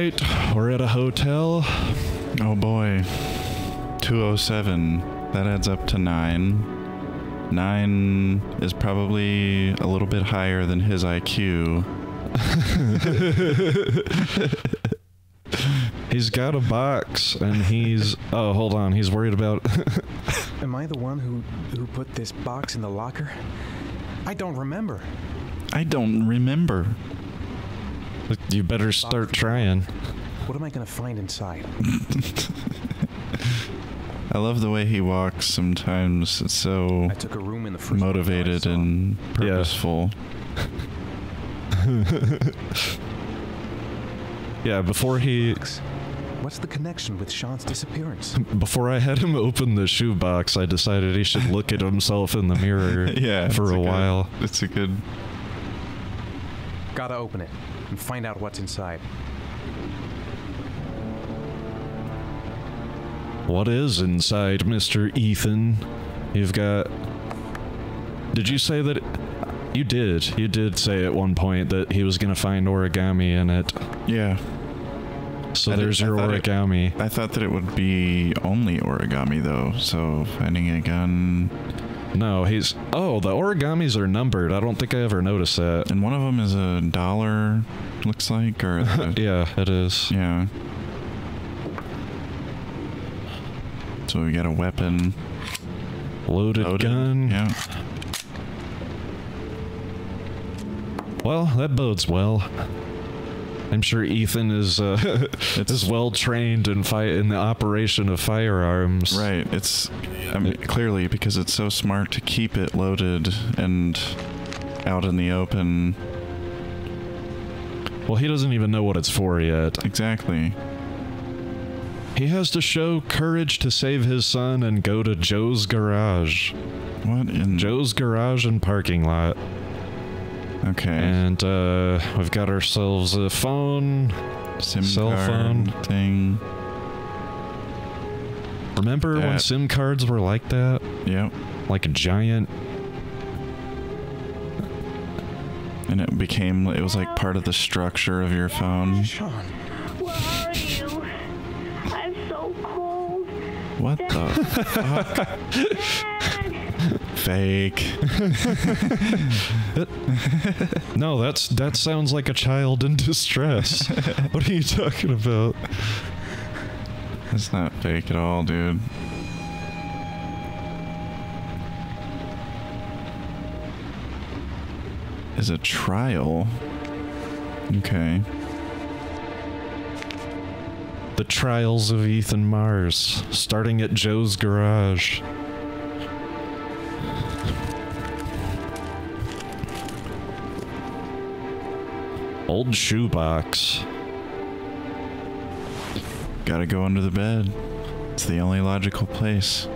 Alright, we're at a hotel. Oh boy. 207. That adds up to 9. 9 is probably a little bit higher than his IQ. He's got a box, and he's... Oh, hold on. He's worried about... Am I the one who put this box in the locker? I don't remember. I don't remember. You better start trying. What am I gonna find inside? I love the way he walks sometimes. It's so I took a room in the first motivated and purposeful. Yeah. Yeah, before he... What's the connection with Sean's disappearance? Before I had him open the shoebox, I decided he should look at himself in the mirror for a while. It's a good... Gotta open it and find out what's inside. What is inside, Mr. Ethan? You've got... Did you say that... You did. You did say at one point that he was gonna find origami in it. Yeah. So there's your origami. I thought that it would be only origami, though, so finding a gun... No, he's... Oh, the origamis are numbered. I don't think I ever noticed that. And one of them is $1, looks like, or... Yeah, it is. Yeah. So we got a weapon. Loaded gun. Yeah. Well, that bodes well. I'm sure Ethan is is well trained in the operation of firearms. Right. It's clearly because it's so smart to keep it loaded and out in the open. Well, he doesn't even know what it's for yet. Exactly. He has to show courage to save his son and go to Joe's garage. What in Joe's garage and parking lot? Okay. And we've got ourselves a phone, cell phone thing. Remember when SIM cards were like that? Yep. Like a giant. And it was like part of the structure of your phone. Sean. Where are you? I'm so cold. What the fuck? Fake. No, that sounds like a child in distress. What are you talking about? That's not fake at all, dude. Is a trial. Okay. The Trials of Ethan Mars, starting at Joe's garage. Old shoebox. Gotta go under the bed. It's the only logical place.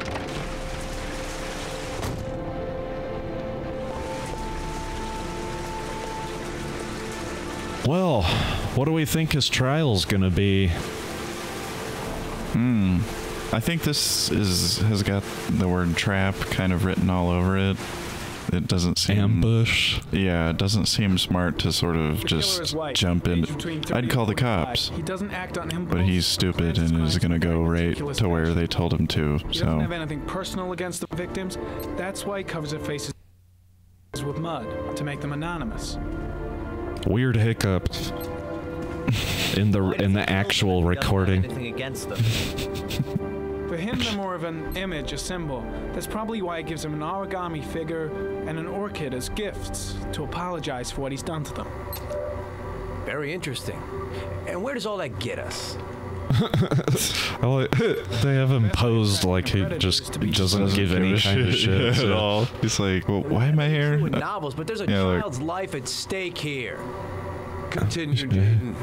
Well, what do we think his trial's gonna be? I think this has got the word trap kind of written all over it. It doesn't seem... Ambush? Yeah, it doesn't seem smart to sort of just jump in. I'd call the cops. He doesn't act on impulse. But he's stupid and is gonna go right to where they told him to, He doesn't have anything personal against the victims. That's why he covers their faces with mud, to make them anonymous. Weird hiccup in the actual recording. For him, they're more of an image, a symbol. That's probably why he gives them an origami figure and an orchid as gifts to apologize for what he's done to them. Very interesting. And where does all that get us? They have him posed like he just doesn't give any kind of shit at all. He's like, well, why am I here? Novels, but there's a child's life at stake here. Continue, Jayden.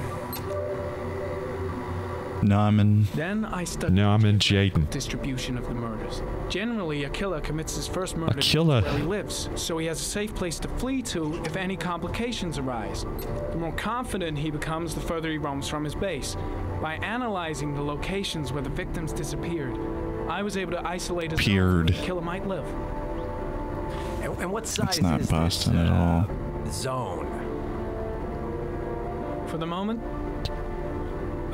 Then I studied Jayden. distribution of the murders. Generally, a killer commits his first murder where he lives, so he has a safe place to flee to if any complications arise. The more confident he becomes, the further he roams from his base. By analyzing the locations where the victims disappeared, I was able to isolate a zone where the killer might live. And what size not is Boston this, at all. Zone? For the moment,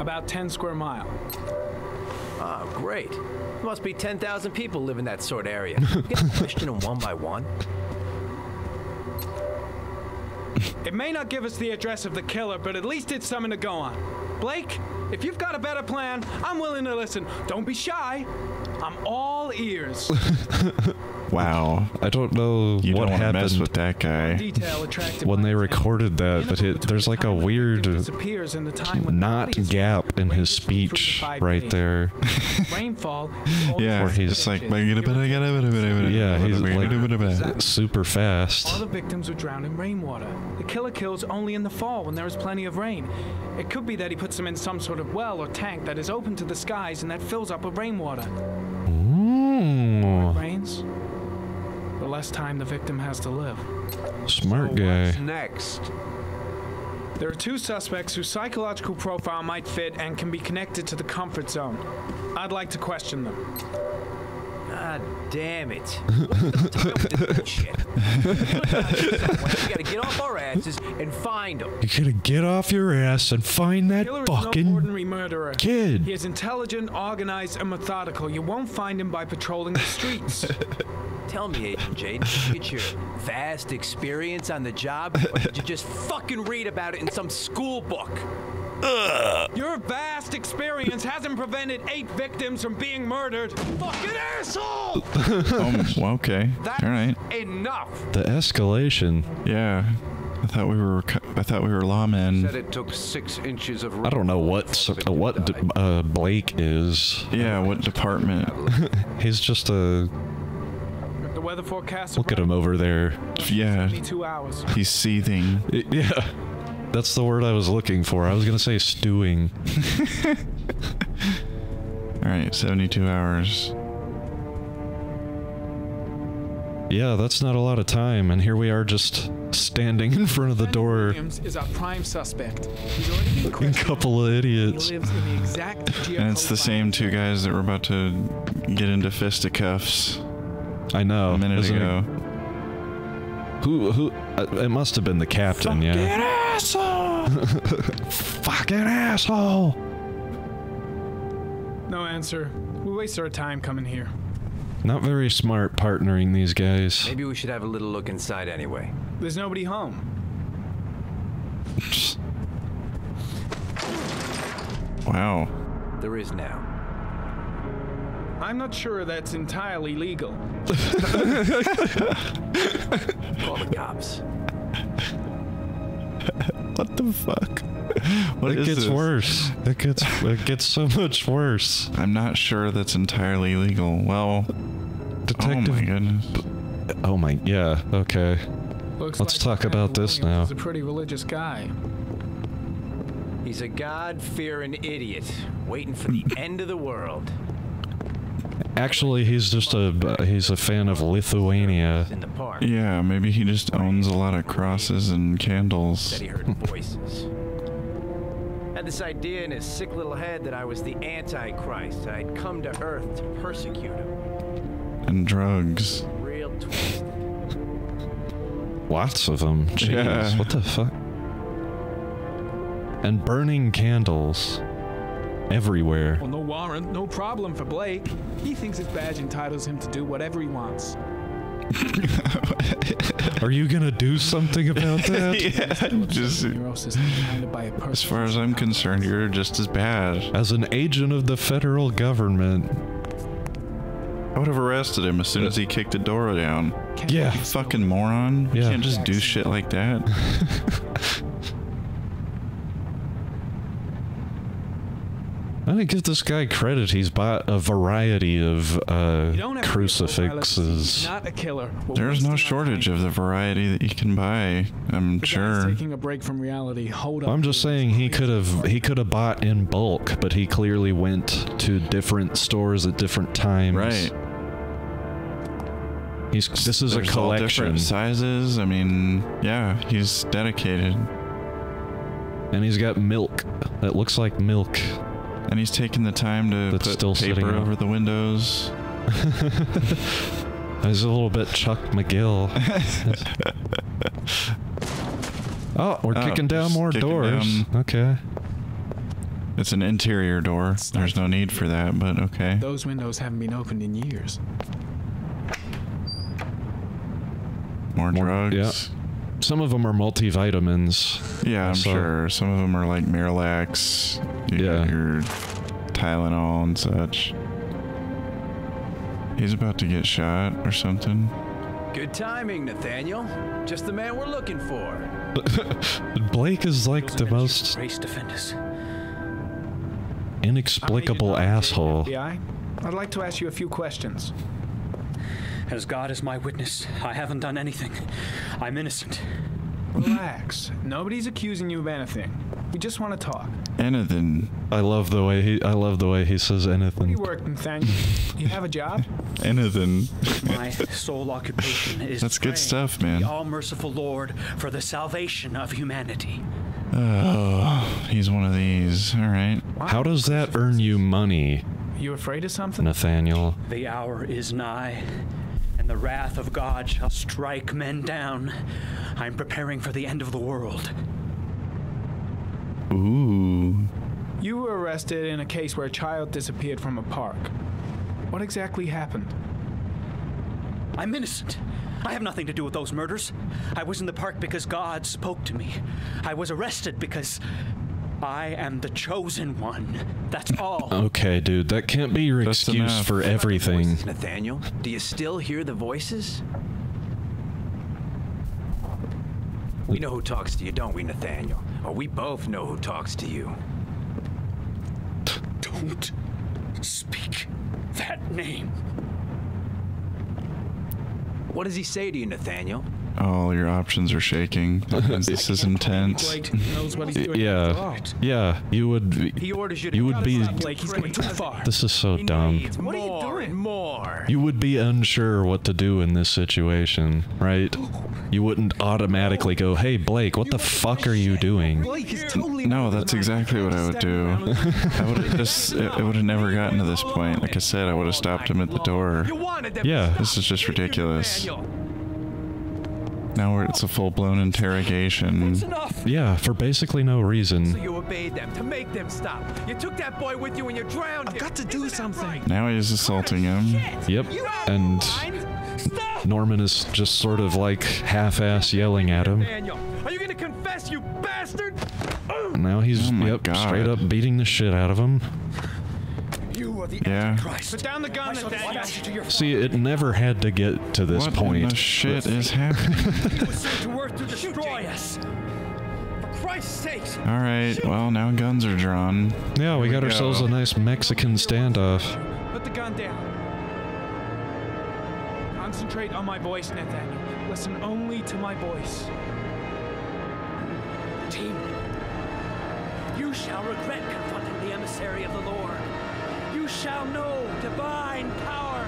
about 10 square mile. Oh, great. There must be 10,000 people live in that sort of area. You can question them one by one. It may not give us the address of the killer, but at least it's something to go on. Blake, if you've got a better plan, I'm willing to listen. Don't be shy. I'm all ears. Wow. I don't know You what don't want to happened mess with that guy. Detail attracted when my they attention. recorded that, but there's like a weird Disappears in the time when not bodies gap in his ranges from 3 to speech 5 right days. there. Rainfall. Yeah, Where he's just like... Yeah, he's like like... super All fast. the victims were drowned in rainwater. The killer kills only in the fall when there is plenty of rain. It could be that he puts them in some sort of well or tank that is open to the skies and that fills up with rainwater. Ooh, Rains, the less time the victim has to live. smart guy. What's next? There are 2 suspects whose psychological profile might fit and can be connected to the comfort zone. I'd like to question them. God damn it. What's the time with this bullshit? We gotta get off our asses and find them. You gotta get off your ass and find that Killer is no fucking ordinary murderer. kid. He is intelligent, organized, and methodical. You won't find him by patrolling the streets. Tell me, Agent Jayden, you get your vast experience on the job, or did you just fucking read about it in some school book? Your vast experience hasn't prevented 8 victims from being murdered. Fucking asshole! Well, okay. That's All right. enough. The escalation. Yeah. I thought we were lawmen. Said it took 6 inches of. I don't know what Blake is. Yeah, what department? He's just a... The weather forecast. Look at him over there. Yeah. 72 hours. He's seething. Yeah. That's the word I was looking for. I was gonna say stewing. Alright, 72 hours. Yeah, that's not a lot of time, and here we are just standing in front of the door. Williams is our prime suspect. He's already been A questioned. couple of idiots. He lives in the exact And it's the same 2 guys that were about to get into fisticuffs I know. a minute isn't it? ago. Who? It must have been the captain, yeah. asshole! Fucking asshole! No answer. We waste our time coming here. Not very smart partnering these guys. Maybe we should have a little look inside anyway. There's nobody home. Wow. There is now. I'm not sure that's entirely legal. Call the cops. What the fuck? What It is gets this? worse. It gets so much worse. I'm not sure that's entirely legal. Well, Detective. oh my goodness. Oh my. Yeah. Okay. Looks Let's talk about this Williams now. is a pretty religious guy. He's a God-fearing idiot, waiting for the end of the world. Actually, he's just he's a fan of Lithuania. In the park. Yeah, maybe he just owns a lot of crosses and candles. Said he heard voices. Had this idea in his sick little head that I was the Antichrist. I'd come to Earth to persecute him. And drugs. Real twisted. Lots of them. Jeez, Yeah. what the fuck? And burning candles everywhere. Well, no warrant, no problem for Blake. He thinks his badge entitles him to do whatever he wants. Are you gonna do something about that? Yeah, just Neurosis demanded by a person. as far as I'm concerned, you're just as bad. As an agent of the federal government. I would have arrested him as soon as he kicked the door down. Yeah. You fucking moron. You Yeah. can't just do shit like that. I didn't give this guy credit. He's bought a variety of You don't have to be a profile crucifixes. He's not a killer. We're There's no wasting our shortage time. of the variety that you can buy, I'm The guy's sure. taking a break from reality. Hold up. I'm just saying he could have bought in bulk, but he clearly went to different stores at different times. Right. This is a There's all collection. different sizes. I mean, yeah, he's dedicated. And he's got milk that looks like milk. And he's taking the time to That's put still sitting paper out. over the windows. He's a little bit Chuck McGill. Oh, we're kicking down just more kicking doors. down. Okay. It's an interior door. There's no need for that, but okay. Those windows haven't been opened in years. More drugs. Yeah. Some of them are multivitamins. Yeah, I'm sure. Some of them are like Miralax. Yeah. Your Tylenol and such. He's about to get shot or something. Good timing, Nathaniel. Just the man we're looking for. Blake is like the most Race defenders. inexplicable asshole. FBI, I'd like to ask you a few questions. As God is my witness, I haven't done anything. I'm innocent. Relax. Nobody's accusing you of anything. We just want to talk. Anything. I love the way he says Where do anything. you work, Nathaniel? You have a job? Anything. My sole occupation is That's good praying stuff, to man. the all-merciful Lord for the salvation of humanity. Oh, he's one of these. All right. How does that earn you money, You afraid of something? Nathaniel? The hour is nigh, and the wrath of God shall strike men down. I'm preparing for the end of the world. Ooh. You were arrested in a case where a child disappeared from a park. What exactly happened? I'm innocent. I have nothing to do with those murders. I was in the park because God spoke to me. I was arrested because I am the chosen one. That's all. Okay, dude, that can't be your That's excuse enough. for everything. Nathaniel, do you still hear the voices? We know who talks to you, don't we, Nathaniel? Or we both know who talks to you. Don't speak that name. What does he say to you, Nathaniel? All your options are shaking. That means this is intense. Blake knows what he's doing. Yeah, you would be, He orders you to you would be, Blake, he's going too far. this is so dumb. What are you doing? More. You would be unsure what to do in this situation, right? You wouldn't automatically go, hey Blake, what the fuck are you doing? No, that's exactly what I would do. I would have just, it would have never gotten to this point. Like I said, I would have stopped him at the door. Yeah. This is just ridiculous. Now it's a full-blown interrogation. Enough. Yeah, for basically no reason. So you obeyed them to make them stop. You took that boy with you and you drowned him. I've got to do something. Now he's assaulting him. Yep, and Norman is just sort of like half-ass yelling at him. Nathaniel, are you gonna confess, you bastard? Now he's Oh my yep, God. straight up beating the shit out of him. You are the Yeah. Antichrist. Put down the gun, Nathaniel. See, it never had to get to this What in point. the shit is happening? He was sent to earth to destroy us. For Christ's sake. All right, well, now guns are drawn. Yeah, we got we ourselves go. a nice Mexican standoff. Put the gun down. Concentrate on my voice, Nathaniel. Listen only to my voice. Team, you shall regret confronting the emissary of the Lord. You shall know divine power.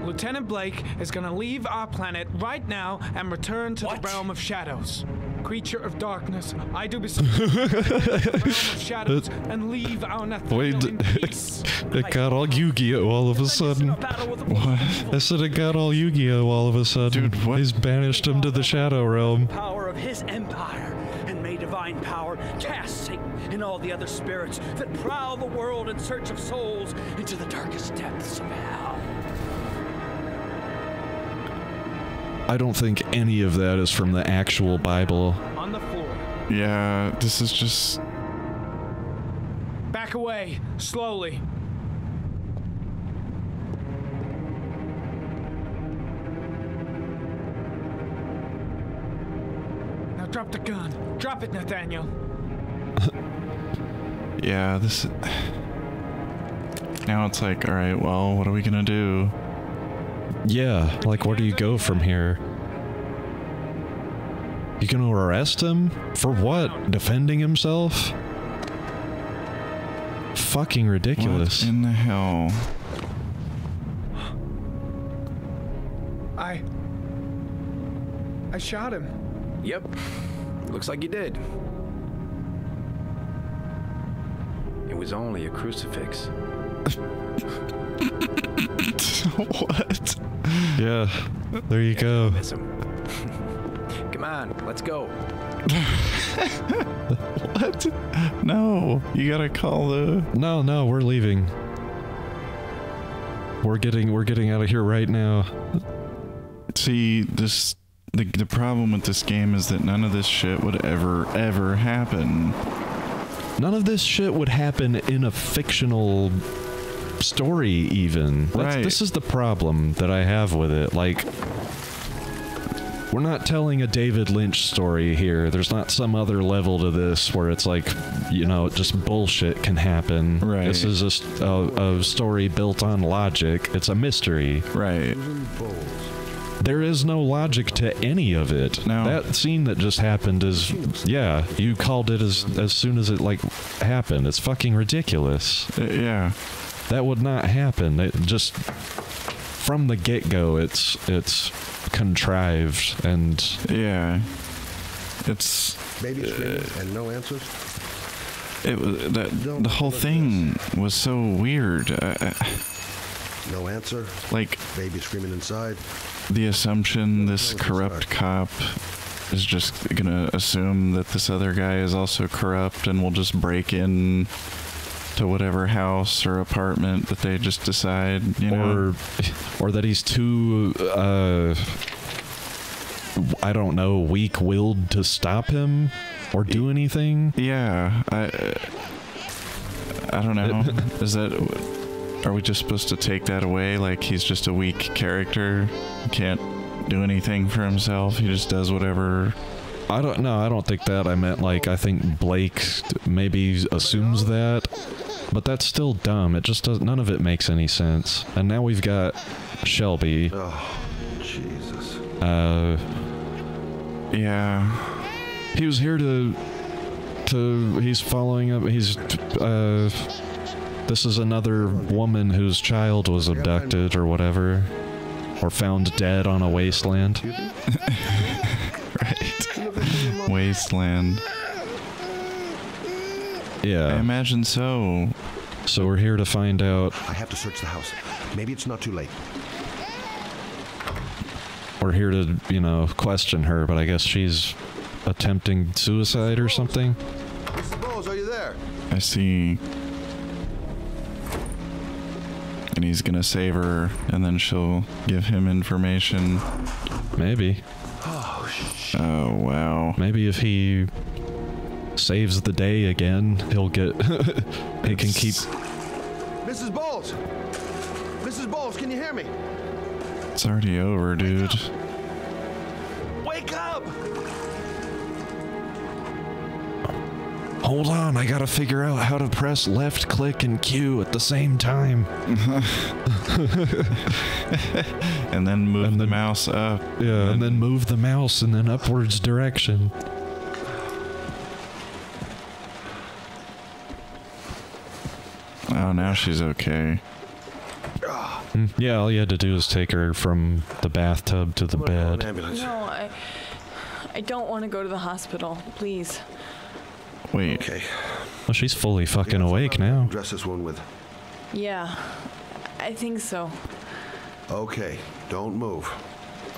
Lieutenant Blake is gonna leave our planet right now and return to the realm of shadows. Creature of darkness, I do beseech you, return to the realm of shadows and leave our Nathaniel in peace. It got all Yu-Gi-Oh all of a sudden. What? I said it got all Yu-Gi-Oh all of a sudden. Dude, what? He's banished him to the Shadow Realm. Power of his empire, and may divine power cast Satan and all the other spirits that prowl the world in search of souls into the darkest depths of hell. I don't think any of that is from the actual Bible. On the floor. Yeah, this is just... Back away, slowly. Now drop the gun. Drop it, Nathaniel. Yeah, this... Now it's like, all right, well, what are we gonna do? Yeah, like where do you go from here? You gonna arrest him? For what? Defending himself? Fucking ridiculous. What in the hell? I shot him. Yep. Looks like you did. It was only a crucifix. What? Yeah, there you go. Miss him. Come on, let's go. What? No, you gotta call the... No, we're leaving. We're getting out of here right now. See, the problem with this game is that none of this shit would ever happen. None of this shit would happen in a fictional story, even. Right. This is the problem that I have with it. Like, we're not telling a David Lynch story here. There's not some other level to this where it's like, you know, just bullshit can happen. Right. This is a story built on logic. It's a mystery. Right. There is no logic to any of it. No. That scene that just happened is, yeah, you called it as soon as it, like, happened. It's fucking ridiculous. Yeah. That would not happen. It just, from the get-go, it's contrived, and... Yeah. It's... Baby screaming and no answers? It was... The whole thing was so weird. No answer? Like... Baby screaming inside? The assumption this corrupt cop is just gonna assume that this other guy is also corrupt and will just break in to whatever house or apartment that they just decide, you know? Or that he's too, I don't know, weak-willed to stop him or do anything? Yeah, I don't know. Is that... Are we just supposed to take that away? Like he's just a weak character? Can't do anything for himself? He just does whatever... I don't know. I don't think that. I meant, like, I think Blake maybe assumes that. But that's still dumb. It just does... None of it makes any sense. And now we've got Shelby. Oh, Jesus. Yeah. He was here to... He's following up... He's... This is another woman whose child was abducted or whatever. Or found dead on a wasteland. Right. Wasteland. Yeah. I imagine so. So we're here to find out. I have to search the house. Maybe it's not too late. We're here to, you know, question her, but I guess she's attempting suicide or something. Mrs. Bowles, are you there? I see. And he's gonna save her, and then she'll give him information. Maybe. Oh, wow. Maybe if he saves the day again, he'll get... he can keep... Mrs. Bowles! Mrs. Bowles, can you hear me? It's already over, dude. Wake up! Hold on, I gotta figure out how to press left click and Q at the same time. And then move the mouse up. Yeah, and then move the mouse in an upwards direction. Oh, now she's okay. Yeah, all you had to do is take her from the bathtub to the bed. No, I don't want to go to the hospital, please. Wait. Okay. Well, she's fully fucking awake now. Dress this one with. Yeah, I think so. Okay, don't move.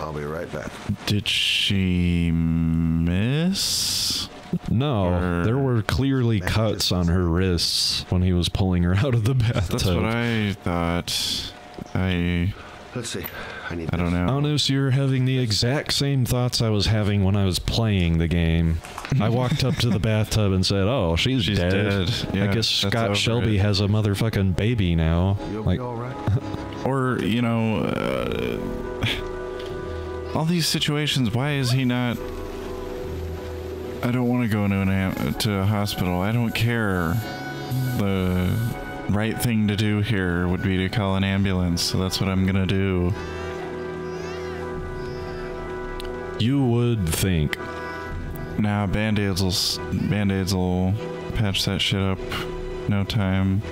I'll be right back. Did she miss? No, there were clearly cuts on her wrists when he was pulling her out of the bathtub. That's what I thought. Let's see. I don't know. Ah-noohs, you're having the exact same thoughts I was having when I was playing the game. I walked up to the bathtub and said, "Oh, she's dead." Yeah, I guess Scott Shelby has a motherfucking baby now. You'll like, be all right. Or, you know, all these situations, why is he not... I don't want to go to a hospital. I don't care. The right thing to do here would be to call an ambulance, so that's what I'm gonna do. You would think. Nah, Band-Aids will patch that shit up. No time.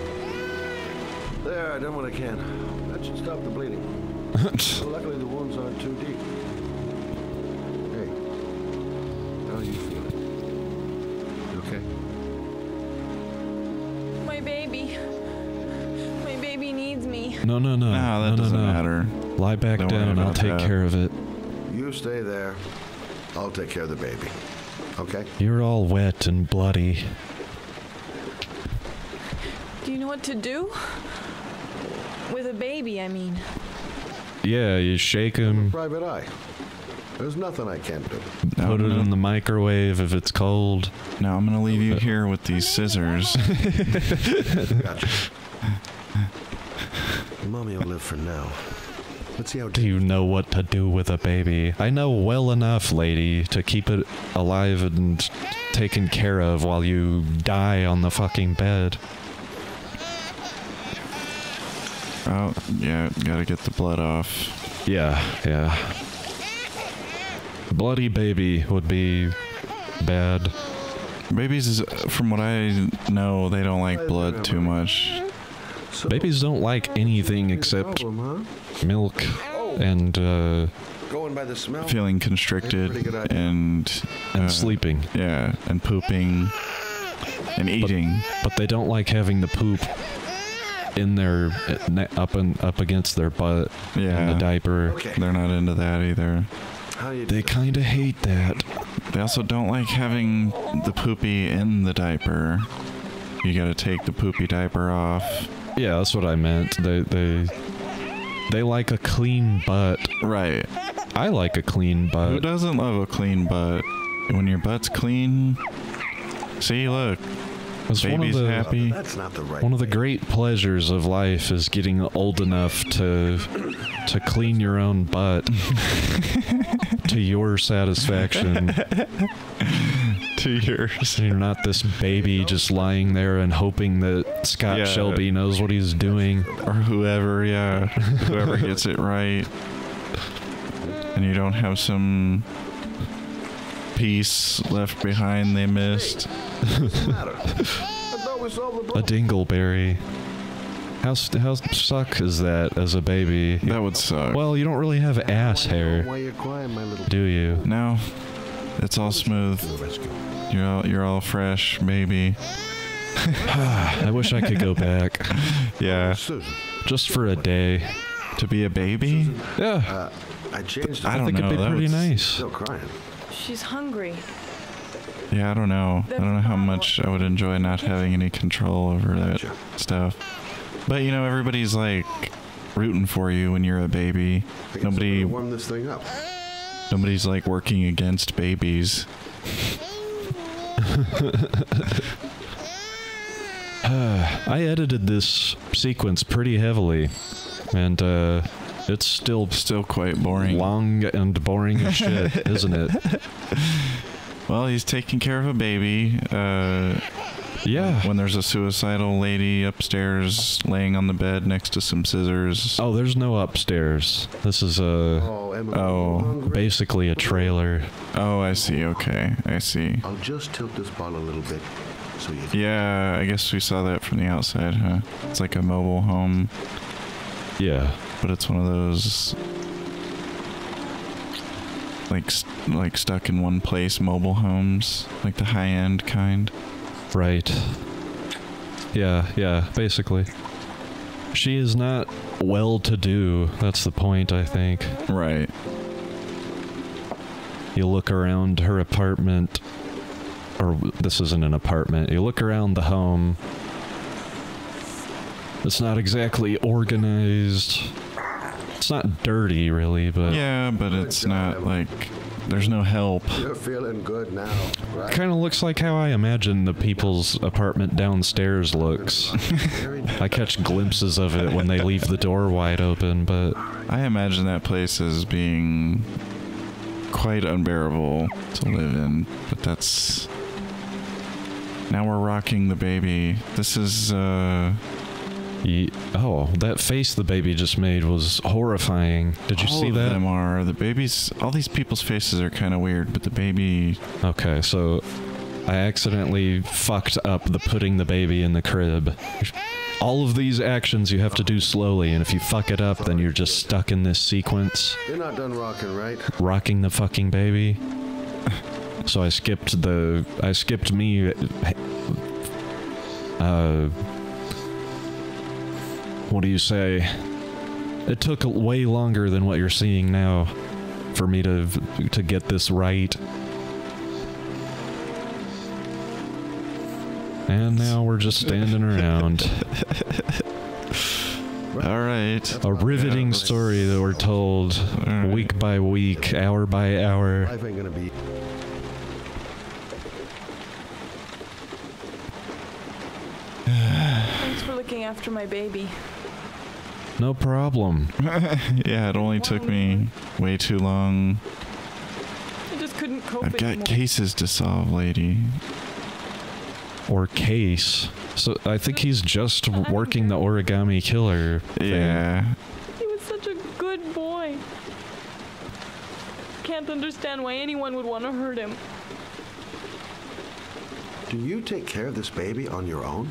There, I done what I can. That should stop the bleeding. Luckily, the wounds aren't too deep. Hey, how are you feeling? You okay? My baby. My baby needs me. No. Nah, that doesn't matter. Lie back Don't worry down. I'll about take that. care of it. You stay there. I'll take care of the baby. Okay? You're all wet and bloody. Do you know what to do? With a baby, I mean. Yeah, you shake him. Private eye. There's nothing I can't do. Put it in the microwave if it's cold. Now I'm gonna leave you here with these scissors. Gotcha. Mommy will live for now. Let's see how. Do you know what to do with a baby? I know well enough, lady, to keep it alive and taken care of while you die on the fucking bed. Oh, yeah, gotta get the blood off. Yeah, yeah. Bloody baby would be bad. Babies, from what I know, they don't like blood too much. Babies don't like anything except milk and Going by the smell. Feeling constricted and sleeping. Yeah, and pooping and eating. But they don't like having the poop in their up against their butt in the diaper. They're not into that either. They kind of hate that. They also don't like having the poopy in the diaper. You gotta take the poopy diaper off. Yeah, that's what I meant. They like a clean butt. Right. I like a clean butt. Who doesn't love a clean butt? When your butt's clean, see, look. Baby's happy. That's not the right. One of the great pleasures of life is getting old enough to clean your own butt to your satisfaction. To yours. You're not this baby just lying there and hoping that Scott Shelby knows what he's doing. Or whoever, yeah. Whoever gets it right. And you don't have some piece left behind they missed. A dingleberry. How suck is that as a baby? That would suck. Well, you don't really have ass hair, do you? No, it's all smooth. You're all fresh, baby. I wish I could go back. Yeah, just for a day. To be a baby? Yeah. I changed. I think it'd be pretty nice. Still crying. She's hungry. Yeah, I don't know. I don't know how much I would enjoy not having any control over that stuff. But you know, everybody's like rooting for you when you're a baby. Nobody warm this thing up. Nobody's like working against babies. I edited this sequence pretty heavily, and it's still quite boring. Long and boring as shit, isn't it? Well, he's taking care of a baby. Yeah. When there's a suicidal lady upstairs laying on the bed next to some scissors. Oh, there's no upstairs. This is basically a trailer. Oh, I see. Okay, I see. I'll just tilt this ball a little bit so you. Yeah, I guess we saw that from the outside, huh? It's like a mobile home. Yeah, but it's one of those like stuck in one place mobile homes, like the high-end kind. Right. Yeah, basically. She is not well-to-do. That's the point, I think. Right. You look around her apartment, or this isn't an apartment. You look around the home. It's not exactly organized. It's not dirty, really, but... Yeah, but it's not, like... There's no help. You're feeling good now, right? Kind of looks like how I imagine the people's apartment downstairs looks. I catch glimpses of it when they leave the door wide open, but... I imagine that place as being quite unbearable to live in, but that's... Now we're rocking the baby. This is, Oh, that face the baby just made was horrifying. Did you see that? All of them are. The babies... All these people's faces are kind of weird, but the baby... Okay, so I accidentally fucked up the putting the baby in the crib. All of these actions you have to do slowly, and if you fuck it up, then you're just stuck in this sequence. You're not done rocking, right? Rocking the fucking baby. So I skipped me... what do you say? It took way longer than what you're seeing now. for me to get this right. And now we're just standing around. All right. A riveting story that we're told week by week, hour by hour. Life ain't gonna be. Thanks for looking after my baby. No problem. Yeah, it only took me way too long. I just couldn't cope I've got anymore. cases to solve, lady. Or case. So I think he's just working the origami killer thing. Yeah. He was such a good boy. Can't understand why anyone would want to hurt him. Do you take care of this baby on your own?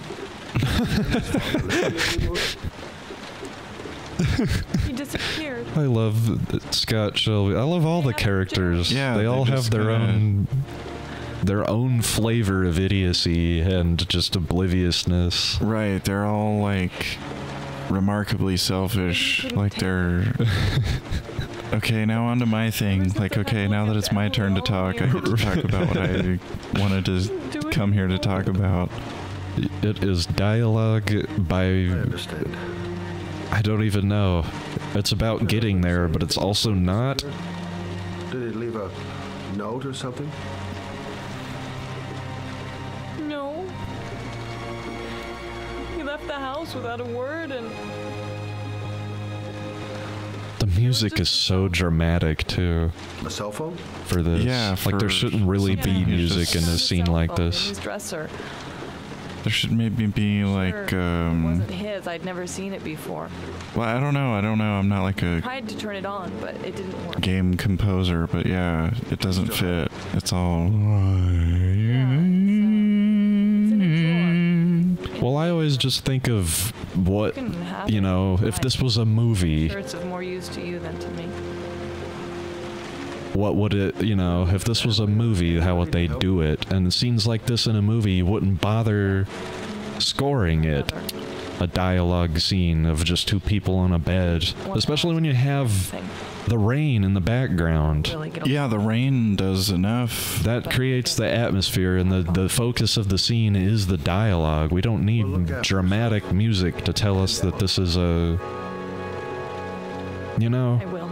He disappeared. I love Scott Shelby. I love all the characters. Yeah, they all have just their own flavor of idiocy and just obliviousness. Right, they're all like remarkably selfish. Like they're okay, now on to my thing. Like, okay, now that it's my turn to talk, I get to talk about what I wanted to come here to talk about. It is dialogue by... I understand. I don't even know. It's about getting there, but it's also not. Did he leave a note or something? No. He left the house without a word and... The music is so dramatic, too. A cell phone? For this. Yeah, like, there shouldn't really be music in a scene like this. His dresser. There should maybe be like It wasn't his. I'd never seen it before. well, I don't know. I'm not like a Tried to turn it on, but it didn't work. game composer, but yeah, it doesn't fit. It's all Well, I always just think of what, you know, if this was a movie, Sure, it's of more use to you than to me. what would it, you know, if this was a movie, how would they do it? And scenes like this in a movie, you wouldn't bother scoring it. A dialogue scene of just two people on a bed, especially when you have the rain in the background. yeah, the rain does enough. That creates the atmosphere, and the focus of the scene is the dialogue. We don't need dramatic music to tell us that this is a, you know. I will.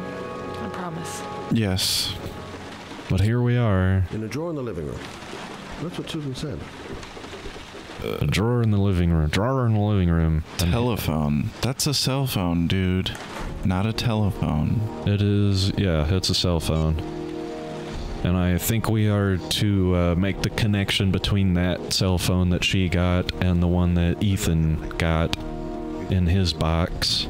I promise. Yes. But here we are. In a drawer in the living room. That's what Susan said. A drawer in the living room. Drawer in the living room. Telephone. That's a cell phone, dude. Not a telephone. It is, yeah, it's a cell phone. And I think we are to make the connection between that cell phone that she got and the one that Ethan got in his box.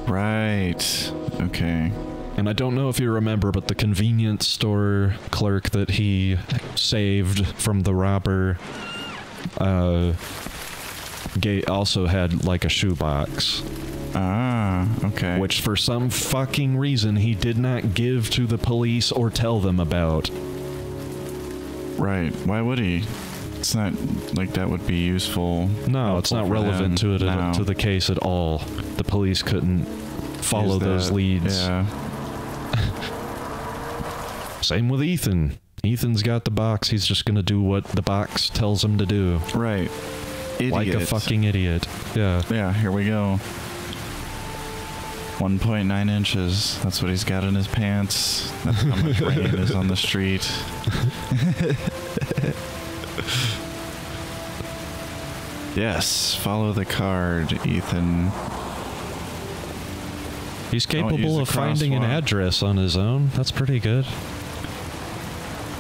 Right. Okay. And I don't know if you remember, but the convenience store clerk that he saved from the robber also had like a shoebox. Ah, okay. Which for some fucking reason he did not give to the police or tell them about. Right. Why would he? It's not like that would be useful. No, it's not relevant to it to the case at all. The police couldn't follow those leads. Yeah. Same with Ethan. Ethan's got the box. He's just gonna do what the box tells him to do. Right. Idiot. Like a fucking idiot. Yeah. Yeah, here we go. 1.9 inches. That's what he's got in his pants. That's how much rain is on the street. Yes, follow the card, Ethan. He's capable of finding an address on his own. That's pretty good.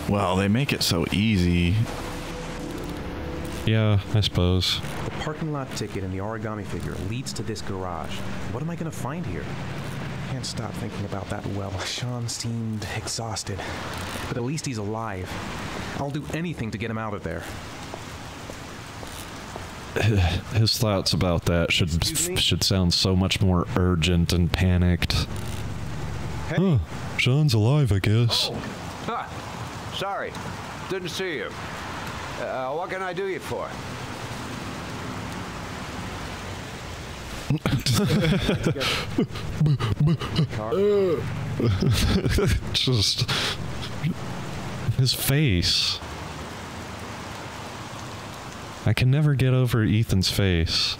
Well, they make it so easy. Yeah, I suppose. The parking lot ticket and the origami figure leads to this garage. What am I gonna find here? Can't stop thinking about that well. Sean seemed exhausted, but at least he's alive. I'll do anything to get him out of there. His thoughts about that should sound so much more urgent and panicked. Hey. Huh, Sean's alive, I guess. Huh. Sorry. Didn't see you. What can I do you for? Just his face. I can never get over Ethan's face.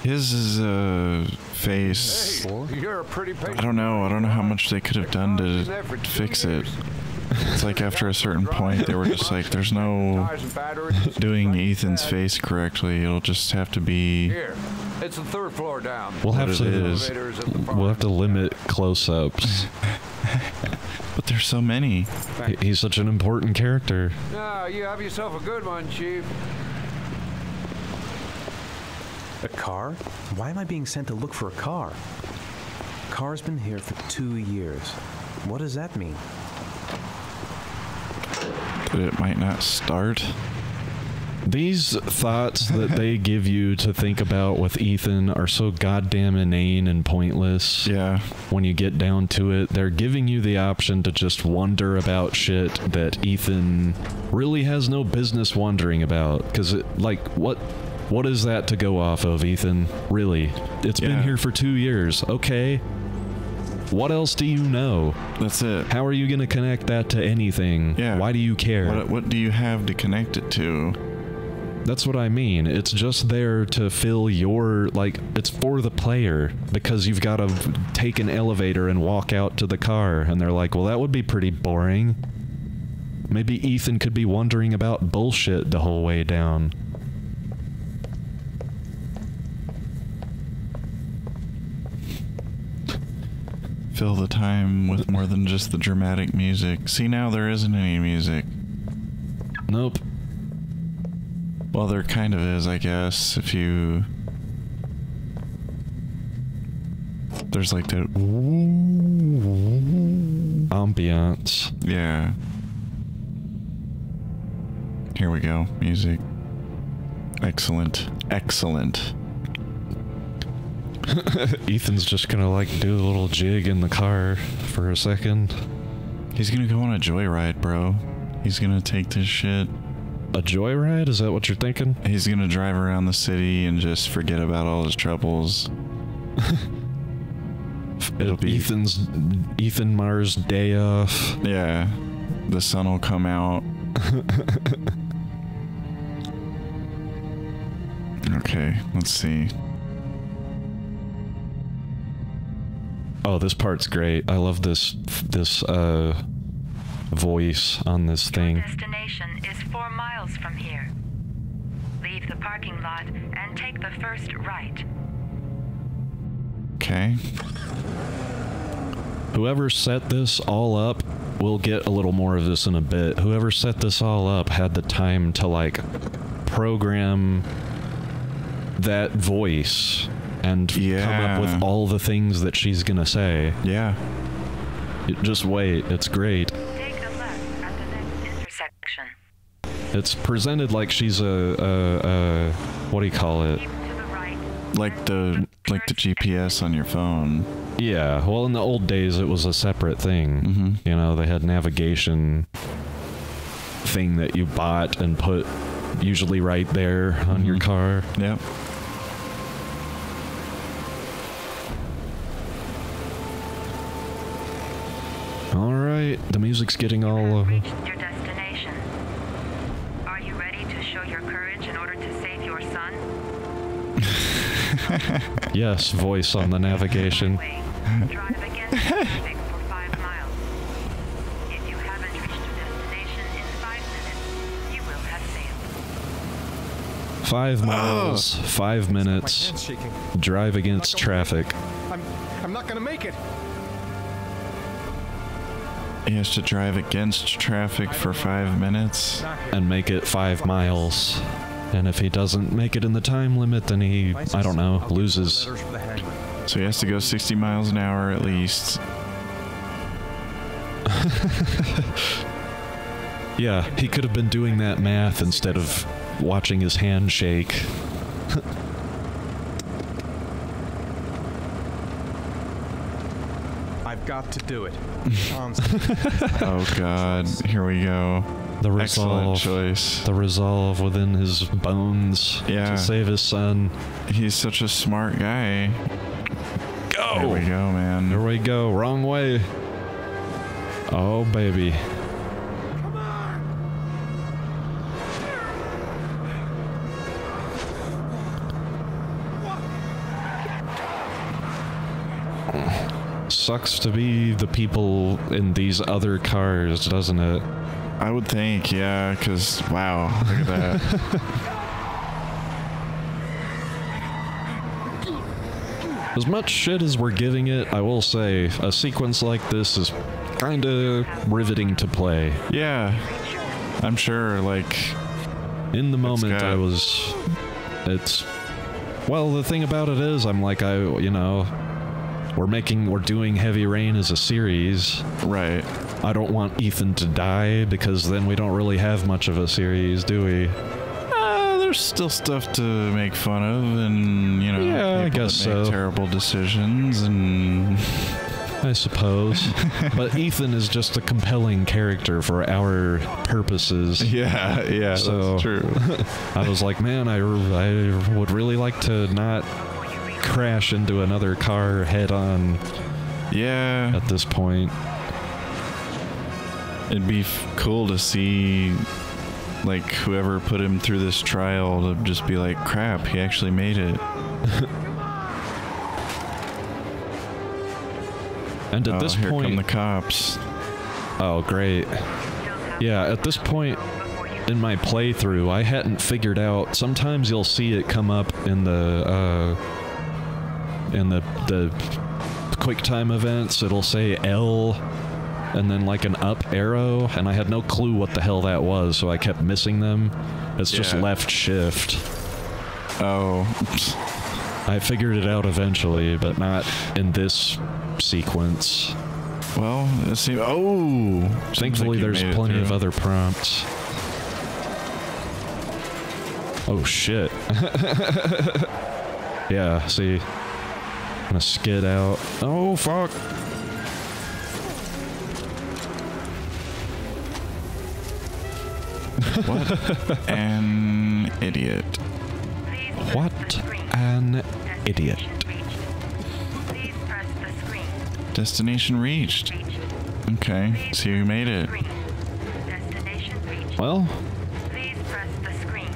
His is a face. Hey, you're a pretty patient. I don't know how much they could have done to fix it. It's like after a certain point, they were just like, there's no doing Ethan's face correctly. It'll just have to be. Here, it's the 3rd floor down. We'll have to limit close-ups. But there's so many. He's such an important character. No, you have yourself a good one, Chief. A car? Why am I being sent to look for a car? Car's been here for 2 years. What does that mean? But it might not start. These thoughts that they give you to think about with Ethan are so goddamn inane and pointless. Yeah. When you get down to it, they're giving you the option to just wonder about shit that Ethan really has no business wondering about. Because, what is that to go off of, Ethan? Really? It's been here for 2 years. Okay. What else do you know? That's it. How are you going to connect that to anything? Yeah. Why do you care? What do you have to connect it to? That's what I mean. It's just there to fill your, it's for the player. Because you've got to take an elevator and walk out to the car. And they're like, well, that would be pretty boring. Maybe Ethan could be wondering about bullshit the whole way down. Fill the time with more than just the dramatic music. See, now there isn't any music. Nope. Well, there kind of is, I guess, if you... There's like that... ambiance. Yeah. Here we go. Music. Excellent. Excellent. Ethan's just gonna do a little jig in the car for a second. He's gonna go on a joyride, bro. He's gonna take this shit. A joyride? Is that what you're thinking? He's gonna drive around the city and just forget about all his troubles. It'll be Ethan Mars' day off. Yeah. The sun will come out. Okay, let's see. Oh, this part's great. I love this voice on this thing. Your destination is 4 miles from here. Leave the parking lot and take the first right. Okay. Whoever set this all up, we'll get a little more of this in a bit. Whoever set this all up had the time to program that voice and come up with all the things that she's gonna say. Yeah. Just wait, it's great. Take a left at the next intersection. It's presented like she's a what do you call it? Keep to the right. Like the GPS on your phone. Yeah, well, in the old days it was a separate thing. Mm-hmm. You know, they had navigation thing that you bought and put usually right there on your car. Yep. All right, the music's getting all. You have reached your destination. Are you ready to show your courage in order to save your son? Yes, voice on the navigation. Drive against traffic for 5 miles. If you haven't reached your destination in 5 minutes, you will have failed. 5 miles, 5 minutes. My hand's shaking. Drive against traffic. I'm not gonna make it. He has to drive against traffic for 5 minutes. And make it 5 miles. And if he doesn't make it in the time limit, then he, I don't know, loses. So he has to go 60 miles an hour at least. Yeah, he could have been doing that math instead of watching his hand shake. I've got to do it. Oh god, here we go. The Excellent resolve, choice. the resolve within his bones Yeah. to save his son. He's such a smart guy. Go! Oh! There we go, man. There we go. Wrong way. Oh, baby. Sucks to be the people in these other cars, doesn't it? I would think, yeah, because, wow, look at that. As much shit as we're giving it, I will say, a sequence like this is kinda riveting to play. Yeah, I'm sure, like... In the moment, I was... It's... Well, the thing about it is, I'm like, you know... We're doing Heavy Rain as a series. Right. I don't want Ethan to die, because then we don't really have much of a series, do we? There's still stuff to make fun of, and, you know, yeah, I guess so. Terrible decisions, and... I suppose. But Ethan is just a compelling character for our purposes. Yeah, so, that's true. I was like, man, I would really like to not crash into another car head-on. Yeah. At this point. It'd be cool to see, like, whoever put him through this trial to just be like, crap, he actually made it. And at this here point... come the cops. Oh, great. Yeah, at this point in my playthrough, I hadn't figured out... Sometimes you'll see it come up in the QuickTime events. It'll say L and then like an up arrow, and I had no clue what the hell that was, so I kept missing them. It's just left shift. Oh. I figured it out eventually, but not in this sequence. Well, it seems... Oh! Thankfully, there's plenty of other prompts. Oh, shit. Yeah, see? I'm gonna skid out. Oh, fuck! What an idiot. What an idiot. Destination reached. Okay, so you made it. Well... Please press the screen.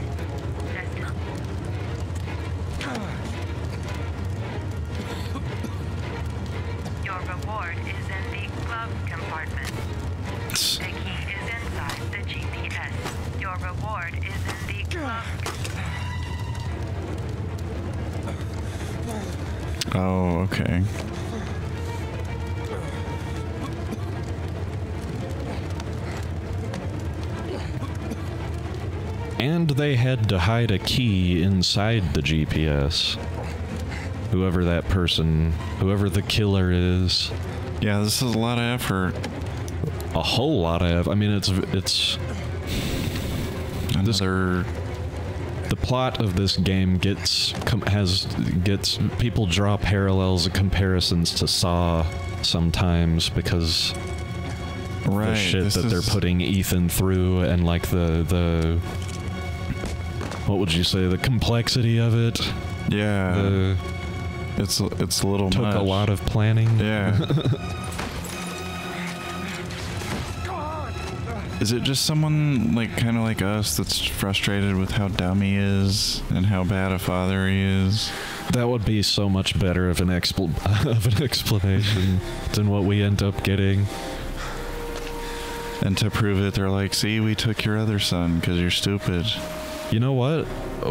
Your reward is in the glove compartment. The key is inside the GPS. Your reward is in the glove compartment. Oh, okay. And they had to hide a key inside the GPS. Whoever that person, whoever the killer is. Yeah, this is a lot of effort. A whole lot of effort. I mean, it's... Another... The plot of this game gets people draw parallels and comparisons to Saw sometimes because the shit that they're putting Ethan through and like the what would you say, the complexity of it. Yeah. It's a little took much. A lot of planning. Yeah. Is it just someone like kind of like us that's frustrated with how dumb he is and how bad a father he is? That would be so much better of an explanation than what we end up getting. And to prove it, they're like, "See, we took your other son because you're stupid." You know what?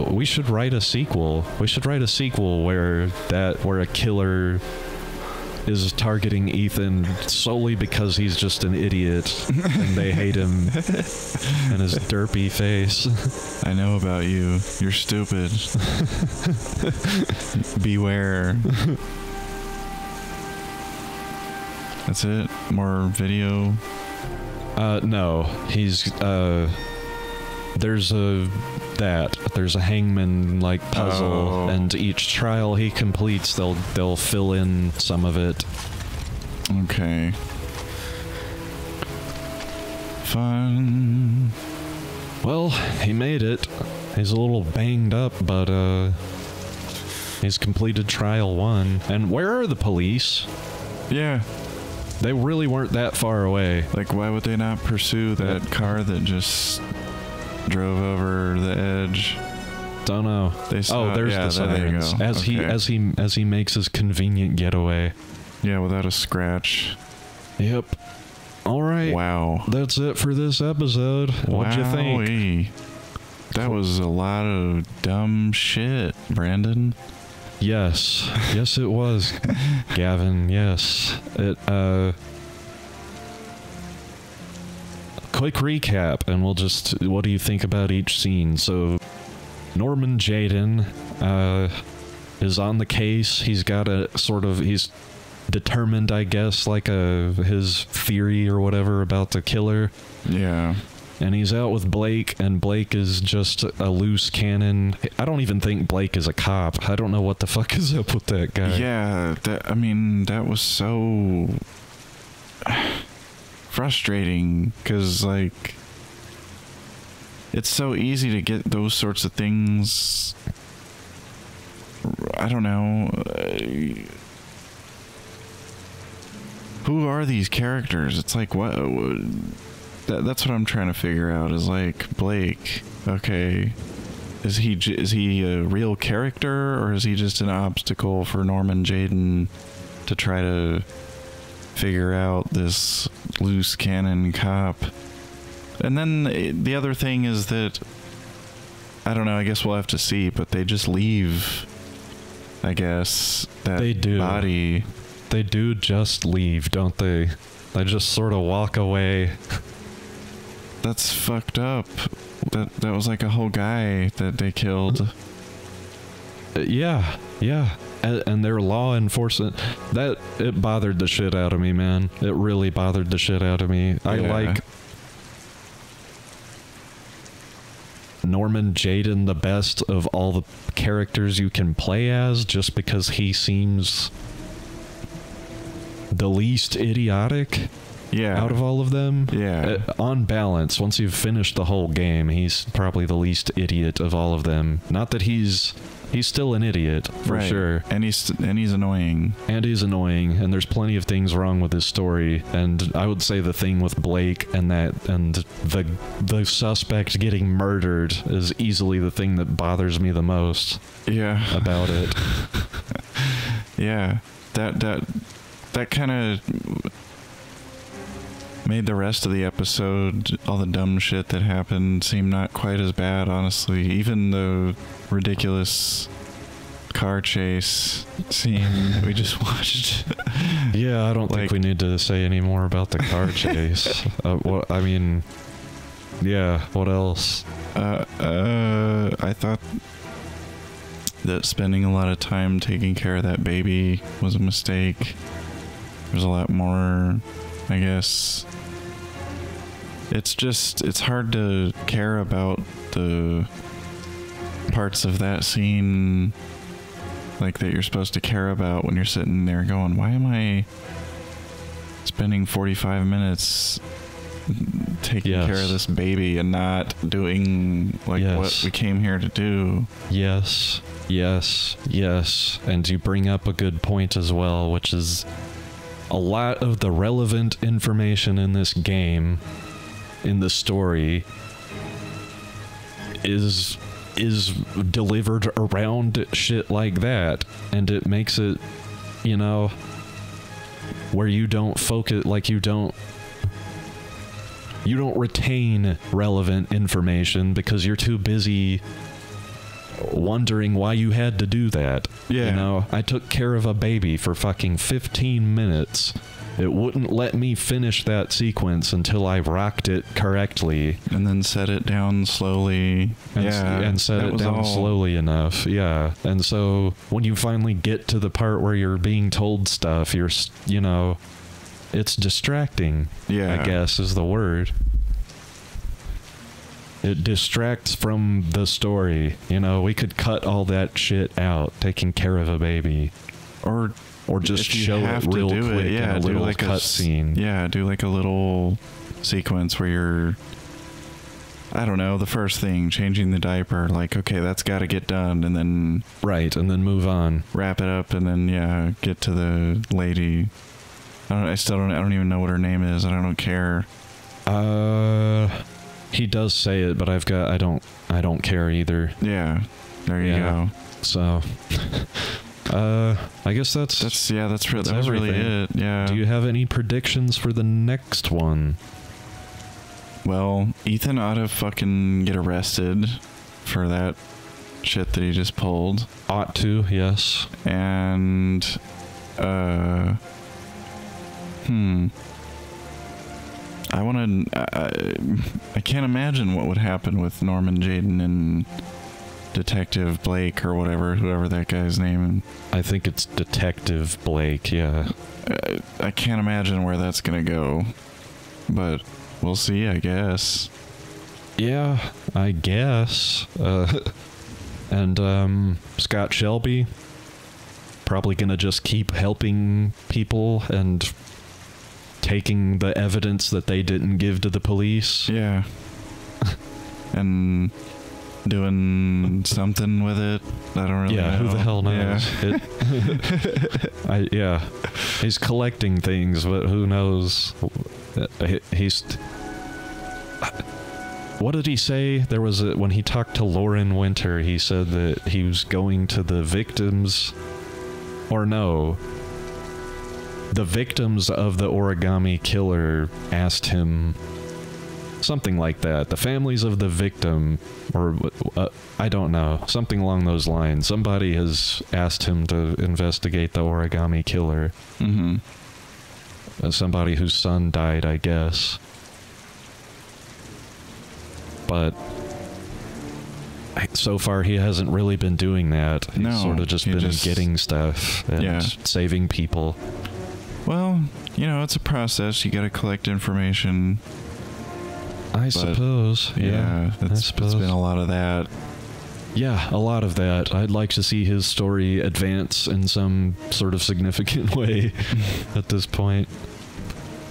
We should write a sequel. We should write a sequel where a killer is targeting Ethan solely because he's just an idiot and they hate him and his derpy face. I know about you. You're stupid. Beware. That's it? More video? No. He's, there's a hangman like puzzle, and each trial he completes, they'll fill in some of it. Okay. Fun. Well, he made it. He's a little banged up, but He's completed trial 1. And where are the police? Yeah. They really weren't that far away. Like, why would they not pursue that car that just drove over the edge? Don't know. They saw, there's yeah, the sirens. As he makes his convenient getaway. Yeah, without a scratch. Yep. All right. Wow. That's it for this episode. What'd you think? That was a lot of dumb shit, Brandon. Yes. Yes, it was. Gavin, yes. Quick recap, and we'll just... What do you think about each scene? So, Norman Jayden is on the case. He's got a sort of... He's determined, I guess, like his theory or whatever about the killer. Yeah. And he's out with Blake, and Blake is just a loose cannon. I don't even think Blake is a cop. I don't know what the fuck is up with that guy. Yeah, that was so frustrating, because, like, it's so easy to get those sorts of things. I don't know. Who are these characters? It's like, what? That's what I'm trying to figure out, is like, Blake, okay, is he a real character, or is he just an obstacle for Norman Jayden to try to figure out this loose cannon cop? And then the other thing is that, I don't know, I guess we'll have to see, but they just leave, I guess, that body. They do just leave, don't they? They just sort of walk away. That's fucked up. That was like a whole guy that they killed. Yeah. And their law enforcement, it bothered the shit out of me, man. It really bothered the shit out of me. I like Norman Jayden the best of all the characters you can play as, just because he seems the least idiotic. Yeah. Out of all of them. Yeah. On balance, once you've finished the whole game, he's probably the least idiot of all of them. Not that he's still an idiot, for sure. And he's annoying. And he's annoying, and there's plenty of things wrong with his story. And I would say the thing with Blake and the suspect getting murdered is easily the thing that bothers me the most. Yeah. About it. Yeah. That kind of made the rest of the episode, all the dumb shit that happened, seem not quite as bad, honestly. Even the ridiculous car chase scene we just watched. Yeah, I don't think we need to say any more about the car chase. What else? I thought that spending a lot of time taking care of that baby was a mistake. There's a lot more, I guess. It's hard to care about the parts of that scene, like, that you're supposed to care about when you're sitting there going, why am I spending 45 minutes taking care of this baby and not doing, like, what we came here to do? Yes. And you bring up a good point as well, which is a lot of the relevant information in this game, in the story, is delivered around shit like that, and it makes it, where you don't focus, like, you don't retain relevant information because you're too busy wondering why you had to do that. Yeah. I took care of a baby for fucking 15 minutes. It wouldn't let me finish that sequence until I rocked it correctly. And then set it down slowly. And set it down slowly enough. Yeah. And so when you finally get to the part where you're being told stuff, it's distracting. Yeah. I guess is the word. It distracts from the story. We could cut all that shit out, taking care of a baby. Or just show it real quick in a little cutscene. Yeah, do like a little sequence where you're... I don't know, the first thing, changing the diaper, like, okay, that's got to get done, and then... Right, and then move on. Wrap it up, and then, yeah, get to the lady. I don't even know what her name is, and I don't care. He does say it, but I don't care either. Yeah, there you go. So, I guess that's really it, yeah. Do you have any predictions for the next one? Well, Ethan ought to fucking get arrested for that shit that he just pulled. Ought to, yes. And, I can't imagine what would happen with Norman Jayden and Detective Blake or whoever that guy's name. I think it's Detective Blake, yeah. I can't imagine where that's gonna go, but we'll see, I guess. Yeah, I guess. And Scott Shelby, probably gonna just keep helping people and taking the evidence that they didn't give to the police. Yeah. And doing something with it. I don't really know. Who the hell knows? Yeah. He's collecting things, but who knows? What did he say? There was when he talked to Lauren Winter, he said that he was going to the victims, or no, the victims of the origami killer asked him something like that. The families of the victim, or I don't know, something along those lines. Somebody has asked him to investigate the origami killer. Somebody whose son died, I guess. But so far he hasn't really been doing that. He's sort of just been getting stuff and saving people. Well, you know, it's a process. You gotta collect information. I suppose. Yeah, it's been a lot of that. Yeah, a lot of that. I'd like to see his story advance in some sort of significant way at this point.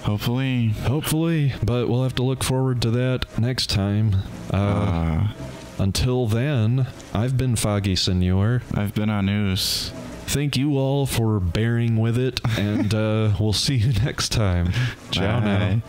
Hopefully, but we'll have to look forward to that next time. Until then, I've been foggyseñor. I've been Ah-noohs. Thank you all for bearing with it, and we'll see you next time. Ciao now.